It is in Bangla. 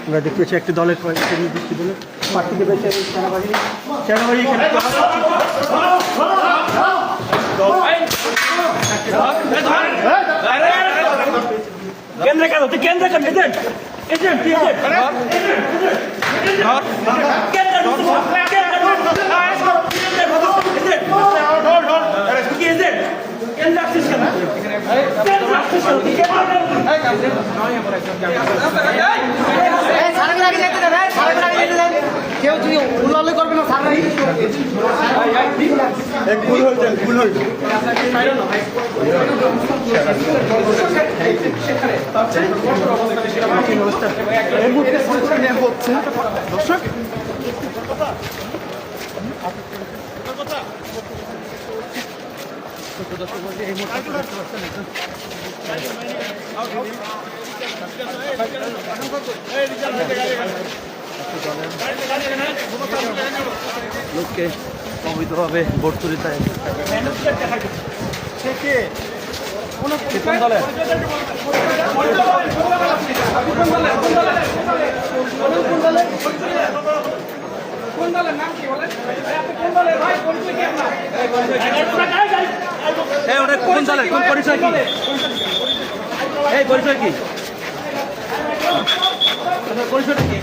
আমরা দেখতে পাচ্ছি একটি দলের কয়েকটি নির্দিষ্ট দলের প্রার্থীকে পেয়েছে সেনাবাহিনী এখানে কেন্দ্র কেন তুই কেন্দ্র কেন এজেন্ট এজেন্ট কেউ যদি উল্লাল করবে না দর্শক এই মুহূর্তে দেখতে পাচ্ছেন লোককে অবৈধভাবে ভোট তুলিতে কোন দলের কোন পরিচয় কি এই পরিচয় কি পরিচয়টা কি